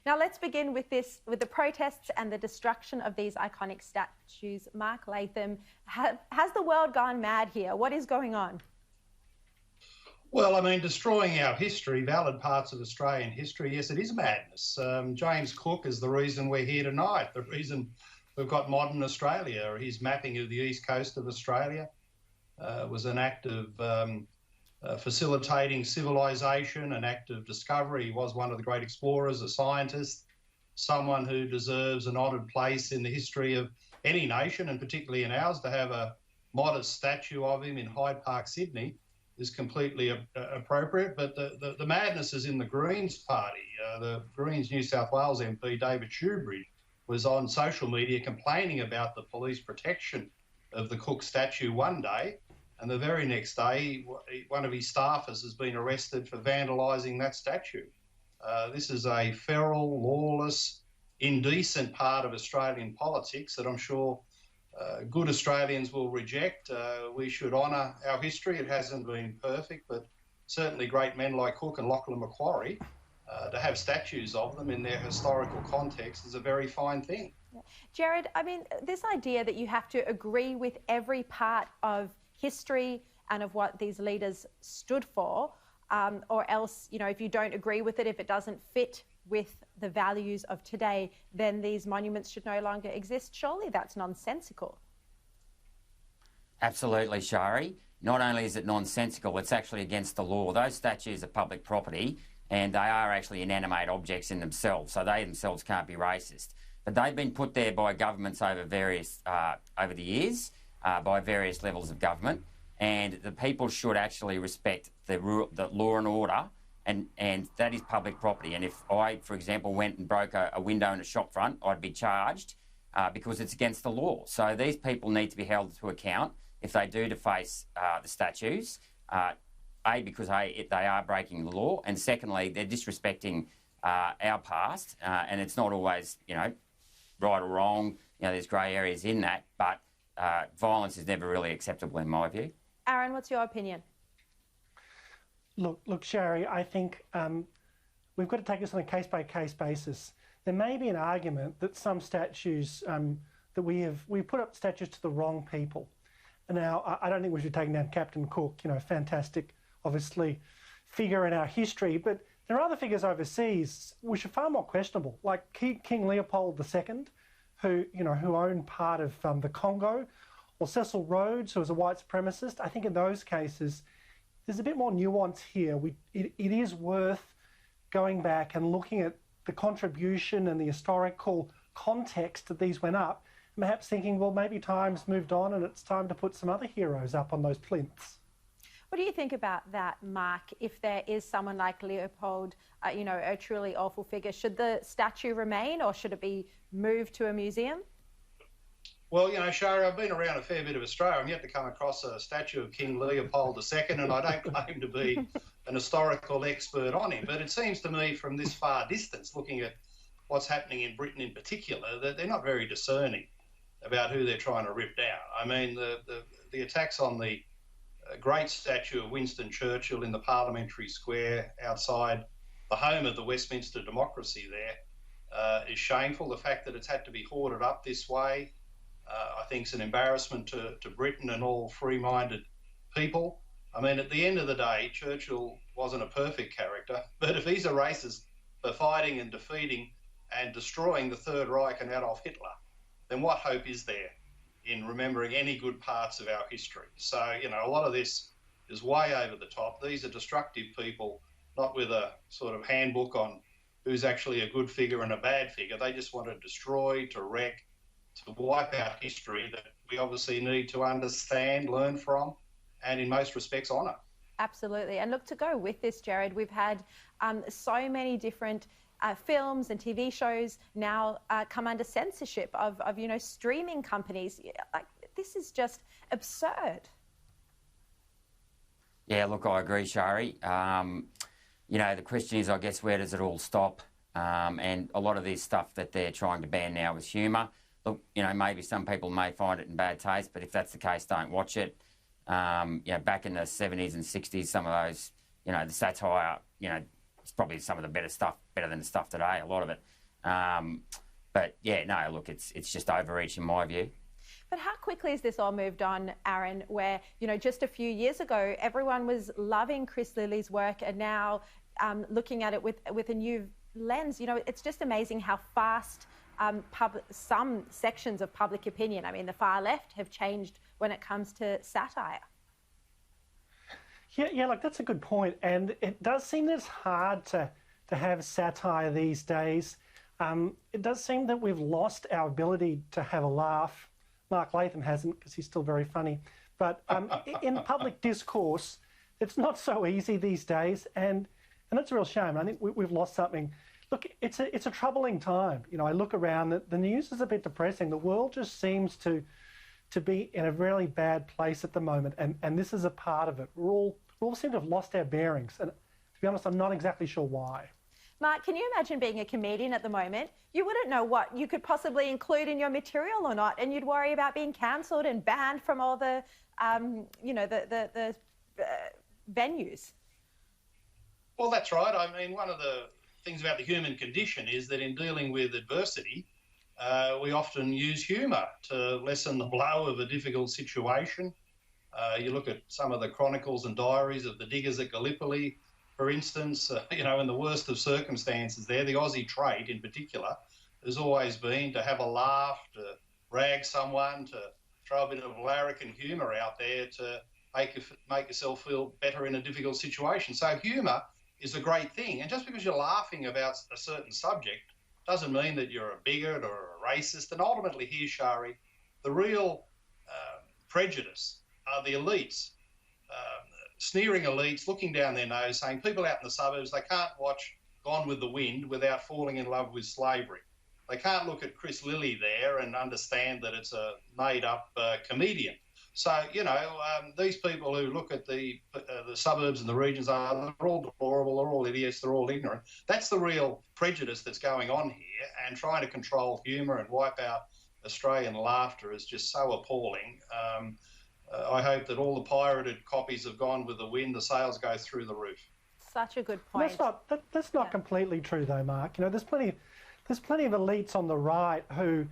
Now let's begin with the protests and the destruction of these iconic statues. Mark Latham, has the world gone mad here? What is going on? Well, I mean, destroying our history, valid parts of Australian history, yes, it is madness. James Cook is the reason we're here tonight, the reason we've got modern Australia. His mapping of the east coast of Australia was an act of facilitating civilisation, an act of discovery. He was one of the great explorers, a scientist, someone who deserves an honoured place in the history of any nation, and particularly in ours. To have a modest statue of him in Hyde Park, Sydney, is completely appropriate. But the madness is in the Greens party. The Greens New South Wales MP, David Shoebridge, was on social media complaining about the police protection of the Cook statue one day, and the very next day, one of his staffers has been arrested for vandalising that statue. This is a feral, lawless, indecent part of Australian politics that I'm sure good Australians will reject. We should honour our history. It hasn't been perfect, but certainly great men like Cook and Lachlan Macquarie, to have statues of them in their historical context is a very fine thing. Jared, I mean, this idea that you have to agree with every part of history and of what these leaders stood for, or else, you know, if you don't agree with it, if it doesn't fit with the values of today, then these monuments should no longer exist. Surely that's nonsensical. Absolutely, Sharri. Not only is it nonsensical, it's actually against the law. Those statues are public property and they are actually inanimate objects in themselves, so they themselves can't be racist. But they've been put there by governments over over the years, by various levels of government, and the people should actually respect the law and order, and that is public property. And if I, for example, went and broke a window in a shop front, I'd be charged because it's against the law. So these people need to be held to account if they do deface the statues, because they are breaking the law, and secondly, they're disrespecting our past, and it's not always, you know, right or wrong. You know, there's grey areas in that, but violence is never really acceptable in my view. Aaron, what's your opinion? Look, Sharri, I think we've got to take this on a case-by-case basis. There may be an argument that some statues that we put up statues to the wrong people. And now, I don't think we should take down Captain Cook, you know, fantastic, obviously, figure in our history, but there are other figures overseas which are far more questionable, like King Leopold II, who owned part of the Congo, or Cecil Rhodes, who was a white supremacist. I think in those cases, there's a bit more nuance here. It is worth going back and looking at the contribution and the historical context that these went up, and perhaps thinking, well, maybe time's moved on and it's time to put some other heroes up on those plinths. What do you think about that, Mark? If there is someone like Leopold, a truly awful figure, should the statue remain or should it be moved to a museum? Well, you know, Sharri, I've been around a fair bit of Australia. I'm yet to come across a statue of King Leopold II, and I don't claim to be an historical expert on him, but it seems to me from this far distance, looking at what's happening in Britain in particular, that they're not very discerning about who they're trying to rip down. I mean, the attacks on the great statue of Winston Churchill in the Parliamentary Square outside the home of the Westminster democracy there is shameful. The fact that it's had to be hoarded up this way, I think, is an embarrassment to Britain and all free-minded people. I mean, at the end of the day, Churchill wasn't a perfect character, but if he's a racist for fighting and defeating and destroying the Third Reich and Adolf Hitler, then what hope is there in remembering any good parts of our history? So, you know, a lot of this is way over the top. These are destructive people, not with a sort of handbook on who's actually a good figure and a bad figure. They just want to destroy, to wreck, to wipe out history that we obviously need to understand, learn from, and in most respects honour. Absolutely. And look, to go with this, Jared, we've had so many different films and TV shows now come under censorship of streaming companies. Like, this is just absurd. Yeah, look, I agree, Sharri. The question is, I guess, where does it all stop? And a lot of this stuff that they're trying to ban now is humour. Look, maybe some people may find it in bad taste, but if that's the case, don't watch it. Back in the 70s and 60s, some of those, the satire, it's probably some of the better than the stuff today, a lot of it. But yeah, no, look, it's just overreach in my view. But how quickly has this all moved on, Aaron, where, you know, just a few years ago, everyone was loving Chris Lilly's work and now looking at it with a new lens. You know, it's just amazing how fast some sections of public opinion, I mean, the far left, have changed when it comes to satire. Yeah, like that's a good point. And it does seem that it's hard to have satire these days. It does seem that we've lost our ability to have a laugh. Mark Latham hasn't, because he's still very funny. But in public discourse, it's not so easy these days, and it's a real shame. I think we've lost something. Look, it's a troubling time. You know, I look around, the news is a bit depressing. The world just seems to be in a really bad place at the moment, and this is a part of it. We all seem to have lost our bearings, and to be honest, I'm not exactly sure why. Mark, can you imagine being a comedian at the moment? You wouldn't know what you could possibly include in your material or not, and you'd worry about being cancelled and banned from all the, you know, the venues. Well, that's right. I mean, one of the things about the human condition is that in dealing with adversity, we often use humour to lessen the blow of a difficult situation. You look at some of the chronicles and diaries of the diggers at Gallipoli, for instance, you know, in the worst of circumstances there, the Aussie trait in particular has always been to have a laugh, to rag someone, to throw a bit of larrikin humour out there to make yourself feel better in a difficult situation. So humour is a great thing. And just because you're laughing about a certain subject doesn't mean that you're a bigot or a racist. And ultimately here, Sharri, the real prejudice are the elites. Sneering elites, looking down their nose, saying people out in the suburbs, they can't watch Gone with the Wind without falling in love with slavery. They can't look at Chris Lilly there and understand that it's a made-up comedian. So, you know, these people who look at the suburbs and the regions, they're all deplorable, they're all idiots, they're all ignorant. That's the real prejudice that's going on here, and trying to control humour and wipe out Australian laughter is just so appalling. I hope that all the pirated copies have Gone with the Wind, the sales go through the roof. Such a good point. That's not completely true though, Mark. You know, there's plenty of elites on the right who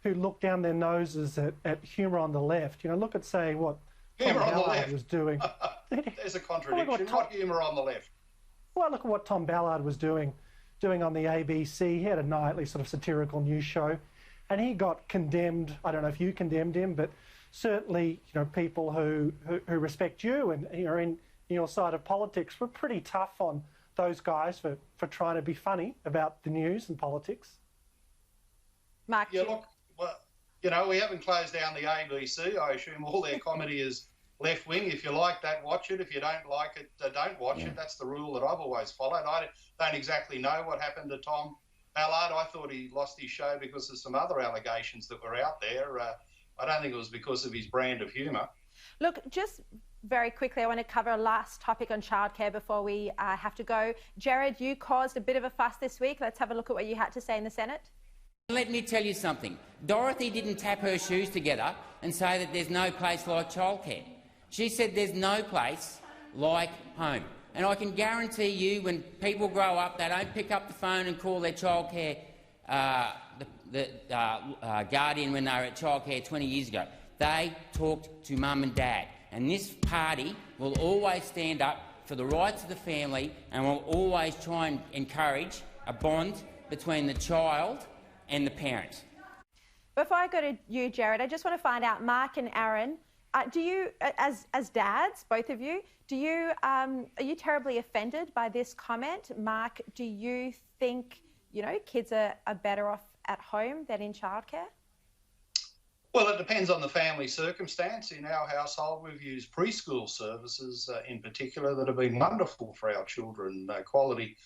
look down their noses at humour on the left. You know, look at, say, what Tom Ballard was doing. There's a contradiction. What humour on the left? Well, look at what Tom Ballard was doing on the ABC. He had a nightly sort of satirical news show, and he got condemned. I don't know if you condemned him, but certainly, you know, people who respect you and you're in your side of politics were pretty tough on those guys for trying to be funny about the news and politics. Mark, yeah, look, well, you know, we haven't closed down the ABC. I assume all their comedy is left-wing. If you like that, watch it. If you don't like it, don't watch it. That's the rule that I've always followed. I don't exactly know what happened to Tom Ballard. I thought he lost his show because of some other allegations that were out there. I don't think it was because of his brand of humour. Look, just very quickly, I want to cover a last topic on childcare before we have to go. Jared, you caused a bit of a fuss this week. Let's have a look at what you had to say in the Senate. Let me tell you something. Dorothy didn't tap her shoes together and say that there's no place like childcare. She said there's no place like home. And I can guarantee you, when people grow up, they don't pick up the phone and call their childcare guardian when they were at childcare 20 years ago. They talked to mum and dad. And this party will always stand up for the rights of the family and will always try and encourage a bond between the child and the parent. Before I go to you, Jared, I just want to find out, Mark and Aaron, do you, as dads, both of you, are you terribly offended by this comment? Mark, do you think, you know, kids are better off at home than in childcare? Well, it depends on the family circumstance. In our household, we've used preschool services in particular that have been wonderful for our children. Quality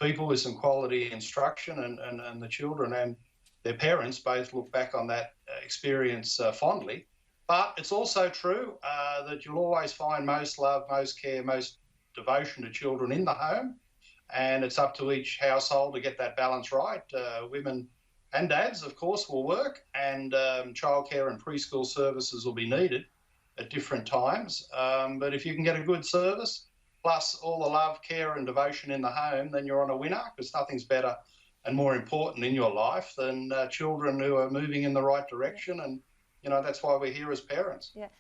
people with some quality instruction, and the children and their parents both look back on that experience fondly. But it's also true that you'll always find most love, most care, most devotion to children in the home. And it's up to each household to get that balance right. Women and dads, of course, will work, and childcare and preschool services will be needed at different times. But if you can get a good service, plus all the love, care and devotion in the home, then you're on a winner, because nothing's better and more important in your life than children who are moving in the right direction. And, you know, that's why we're here as parents. Yeah.